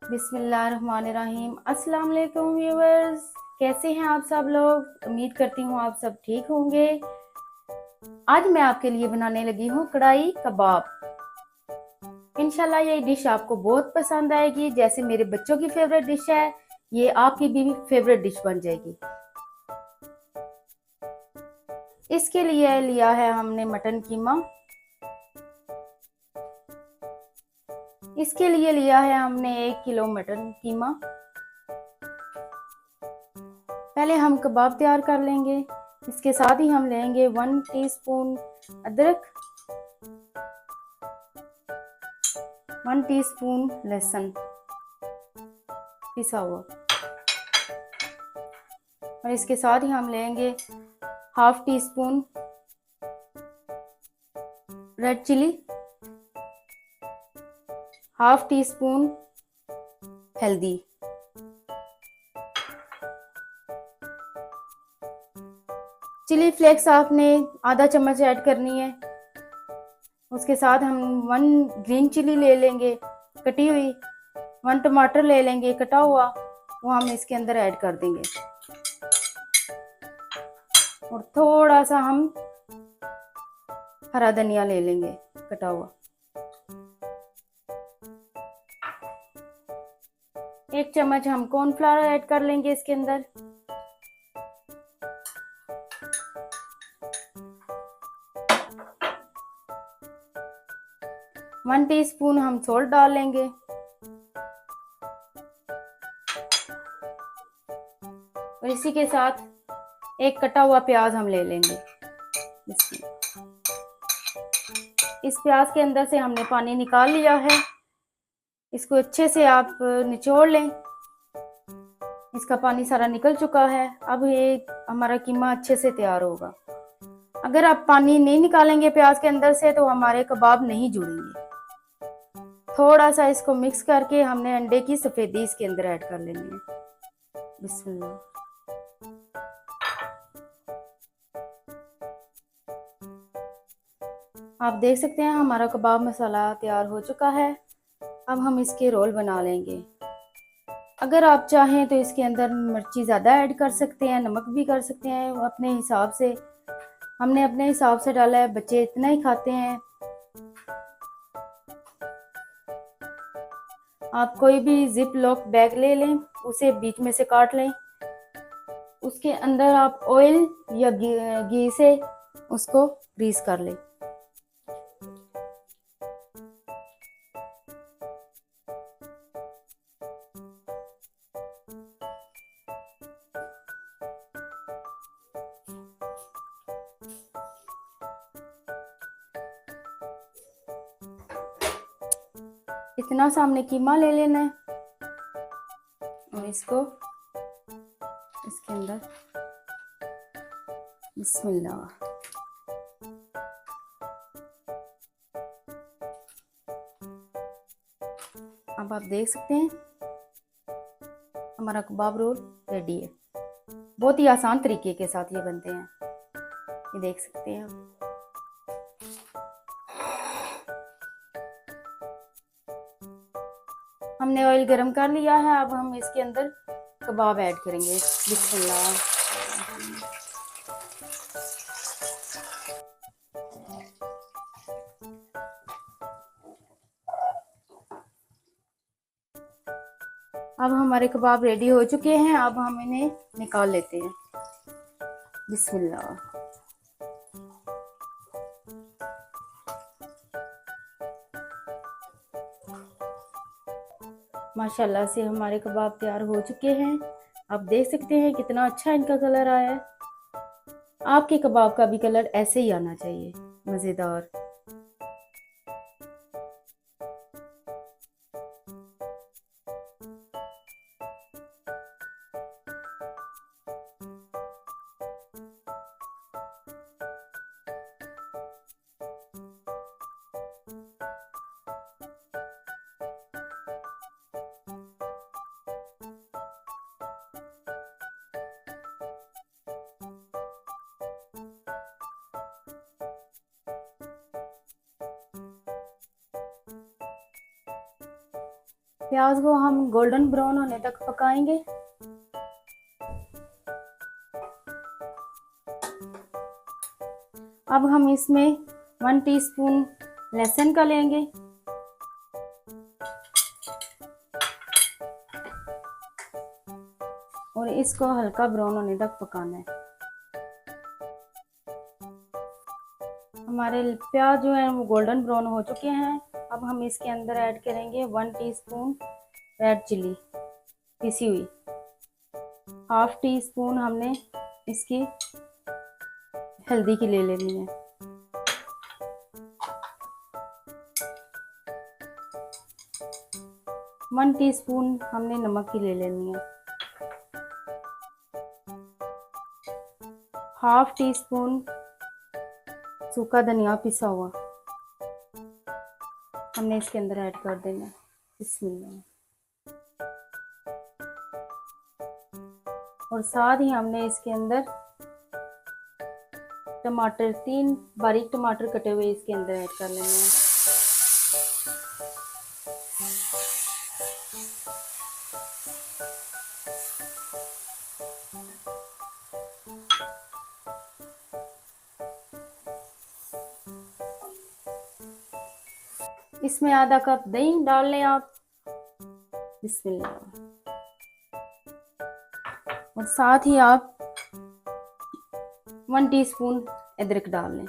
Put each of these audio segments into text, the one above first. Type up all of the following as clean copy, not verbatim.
बिस्मिल्लाहिर्रहमानिर्रहीम। अस्सलाम वालेकुम व्यूअर्स, कैसे हैं आप सब लोग। उम्मीद करती हूँ आप सब ठीक होंगे। आज मैं आपके लिए बनाने लगी हूँ कढ़ाई कबाब। इंशाल्लाह ये डिश आपको बहुत पसंद आएगी। जैसे मेरे बच्चों की फेवरेट डिश है, ये आपकी भी फेवरेट डिश बन जाएगी। इसके लिए लिया है हमने मटन कीमा। इसके लिए लिया है हमने 1 किलो मटन कीमा। पहले हम कबाब तैयार कर लेंगे। इसके साथ ही हम लेंगे 1 टीस्पून अदरक, 1 टीस्पून लहसुन पिसा हुआ, और इसके साथ ही हम लेंगे half teaspoon red chilli, half teaspoon हल्दी, चिली फ्लेक्स आपने आधा चम्मच ऐड करनी है। उसके साथ हम 1 ग्रीन चिली ले लेंगे कटी हुई, 1 टमाटर ले लेंगे कटा हुआ, वो हम इसके अंदर ऐड कर देंगे। और थोड़ा सा हम हरा धनिया ले लेंगे कटा हुआ। 1 चम्मच हम कॉर्नफ्लावर ऐड कर लेंगे इसके अंदर। वन टीस्पून हम सॉल्ट डाल लेंगे। और इसी के साथ एक कटा हुआ प्याज हम ले लेंगे। इस प्याज के अंदर से हमने पानी निकाल लिया है। इसको अच्छे से आप निचोड़ लें। इसका पानी सारा निकल चुका है। अब ये हमारा कीमा अच्छे से तैयार होगा। अगर आप पानी नहीं निकालेंगे प्याज के अंदर से तो हमारे कबाब नहीं जुड़ेंगे। थोड़ा सा इसको मिक्स करके हमने अंडे की सफेदी इसके अंदर ऐड कर लेनी है। बिस्मिल्लाह। आप देख सकते हैं हमारा कबाब मसाला तैयार हो चुका है। अब हम इसके रोल बना लेंगे। अगर आप चाहें तो इसके अंदर मिर्ची ज़्यादा ऐड कर सकते हैं, नमक भी कर सकते हैं अपने हिसाब से। हमने अपने हिसाब से डाला है, बच्चे इतना ही खाते हैं। आप कोई भी जिप लॉक बैग ले लें, उसे बीच में से काट लें। उसके अंदर आप ऑयल या घी से उसको ग्रीस कर लें। इतना सा हमने कीमा ले लेना है और इसको इसके अंदर बिस्मिल्लाह। अब आप देख सकते हैं हमारा कबाब रोल रेडी है। बहुत ही आसान तरीके के साथ ये बनते हैं, ये देख सकते हैं आप। हमने ऑयल गरम कर लिया है। अब हम इसके अंदर कबाब ऐड करेंगे। बिस्मिल्लाह। अब हमारे कबाब रेडी हो चुके हैं। अब हम इन्हें निकाल लेते हैं। बिस्मिल्लाह। माशाल्लाह से हमारे कबाब तैयार हो चुके हैं। आप देख सकते हैं कितना अच्छा इनका कलर आया है। आपके कबाब का भी कलर ऐसे ही आना चाहिए, मज़ेदार। प्याज को हम गोल्डन ब्राउन होने तक पकाएंगे। अब हम इसमें 1 टीस्पून लहसुन का लेंगे और इसको हल्का ब्राउन होने तक पकाना है। हमारे प्याज जो है वो गोल्डन ब्राउन हो चुके हैं। अब हम इसके अंदर ऐड करेंगे 1 टीस्पून रेड चिली पिसी हुई, 1/2 टीस्पून हमने इसकी हल्दी की ले लेनी है, 1 टीस्पून हमने नमक की ले लेनी है, 1/2 टीस्पून सूखा धनिया पिसा हुआ हमने इसके अंदर ऐड कर देना है। बिस्मिल्लाह। और साथ ही हमने इसके अंदर टमाटर, 3 बारीक टमाटर कटे हुए इसके अंदर ऐड कर लेने हैं। इसमें आधा कप दही डाल लें आप। बिस्मिल्लाह। और साथ ही आप 1 टीस्पून अदरक डाल लें।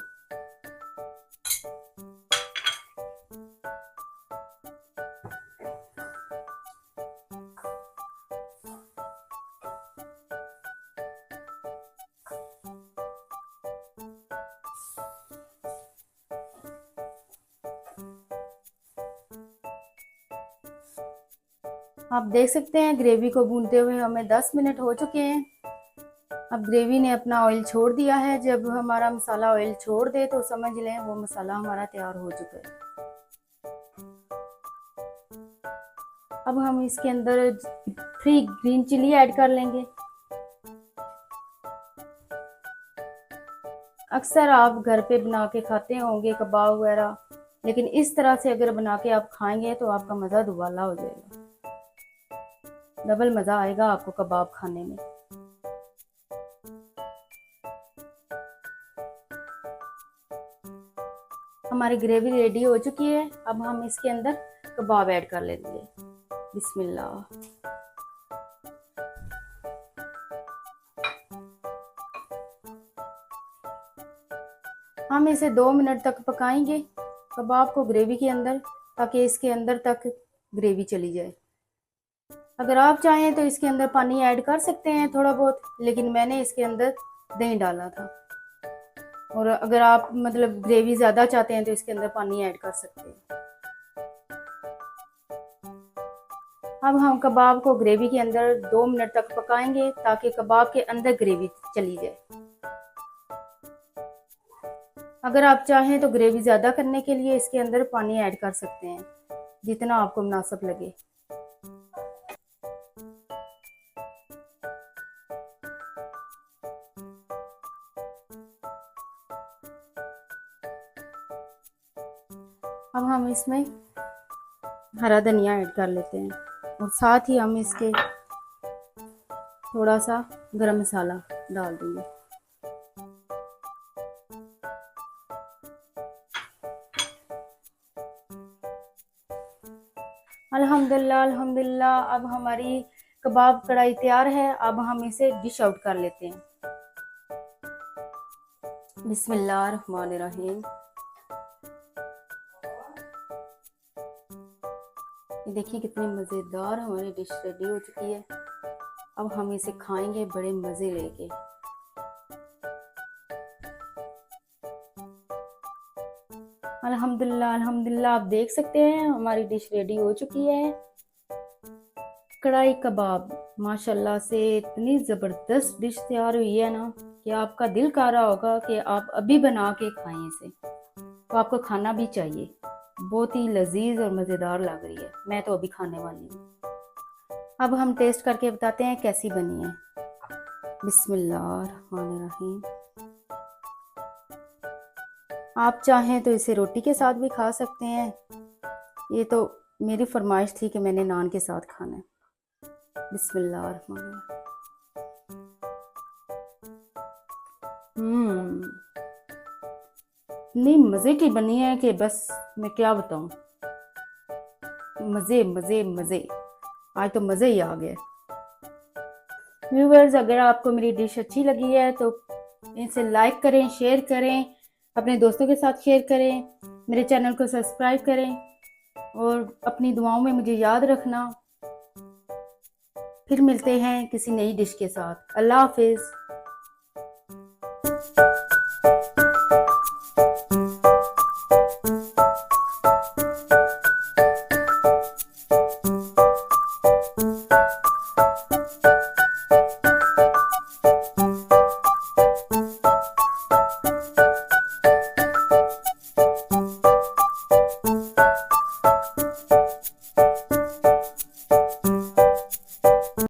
आप देख सकते हैं ग्रेवी को भूनते हुए हमें 10 मिनट हो चुके हैं। अब ग्रेवी ने अपना ऑयल छोड़ दिया है। जब हमारा मसाला ऑयल छोड़ दे तो समझ लें वो मसाला हमारा तैयार हो चुका है। अब हम इसके अंदर 3 ग्रीन चिली ऐड कर लेंगे। अक्सर आप घर पे बना के खाते होंगे कबाब वगैरह, लेकिन इस तरह से अगर बना के आप खाएंगे तो आपका मज़ा दुबाला हो जाएगा, डबल मज़ा आएगा आपको कबाब खाने में। हमारी ग्रेवी रेडी हो चुकी है। अब हम इसके अंदर कबाब ऐड कर लेंगे। बिस्मिल्लाह। हम इसे 2 मिनट तक पकाएंगे कबाब को ग्रेवी के अंदर, ताकि इसके अंदर तक ग्रेवी चली जाए। अगर आप चाहें तो इसके अंदर पानी ऐड कर सकते हैं थोड़ा बहुत, लेकिन मैंने इसके अंदर दही डाला था। और अगर आप मतलब ग्रेवी ज़्यादा चाहते हैं तो इसके अंदर पानी ऐड कर सकते हैं। अब हम कबाब को ग्रेवी के अंदर 2 मिनट तक पकाएंगे ताकि कबाब के अंदर ग्रेवी चली जाए। अगर आप चाहें तो ग्रेवी ज़्यादा करने के लिए इसके अंदर पानी ऐड कर सकते हैं, जितना आपको मुनासिब लगे। अब हम इसमें हरा धनिया ऐड कर लेते हैं और साथ ही हम इसके थोड़ा सा गरम मसाला डाल देंगे। अल्हम्दुलिल्लाह अल्हम्दुलिल्लाह। अब हमारी कबाब कढ़ाई तैयार है। अब हम इसे डिश आउट कर लेते हैं। बिस्मिल्लाहिर्रहमानिर्रहीम। ये देखिए कितनी मज़ेदार हमारी डिश रेडी हो चुकी है। अब हम इसे खाएंगे बड़े मज़े लेके। अल्हम्दुलिल्लाह अल्हम्दुलिल्लाह। आप देख सकते हैं हमारी डिश रेडी हो चुकी है। कढ़ाई कबाब माशाल्लाह से इतनी ज़बरदस्त डिश तैयार हुई है ना कि आपका दिल कर रहा होगा कि आप अभी बना के खाएं इसे, तो आपको खाना भी चाहिए। बहुत ही लजीज और मज़ेदार लग रही है। मैं तो अभी खाने वाली हूँ। अब हम टेस्ट करके बताते हैं कैसी बनी है। बिस्मिल्लाहिर्रहमानिर्रहीम। आप चाहें तो इसे रोटी के साथ भी खा सकते हैं। ये तो मेरी फरमाइश थी कि मैंने नान के साथ खाना है। बिस्मिल्लाह। इतनी मज़े की बनी है कि बस मैं क्या बताऊं। मज़े मज़े मज़े, आज तो मज़े ही आ गए। व्यूवर्स, अगर आपको मेरी डिश अच्छी लगी है तो इसे लाइक करें, शेयर करें, अपने दोस्तों के साथ शेयर करें, मेरे चैनल को सब्सक्राइब करें और अपनी दुआओं में मुझे याद रखना। फिर मिलते हैं किसी नई डिश के साथ। अल्लाह हाफिज़।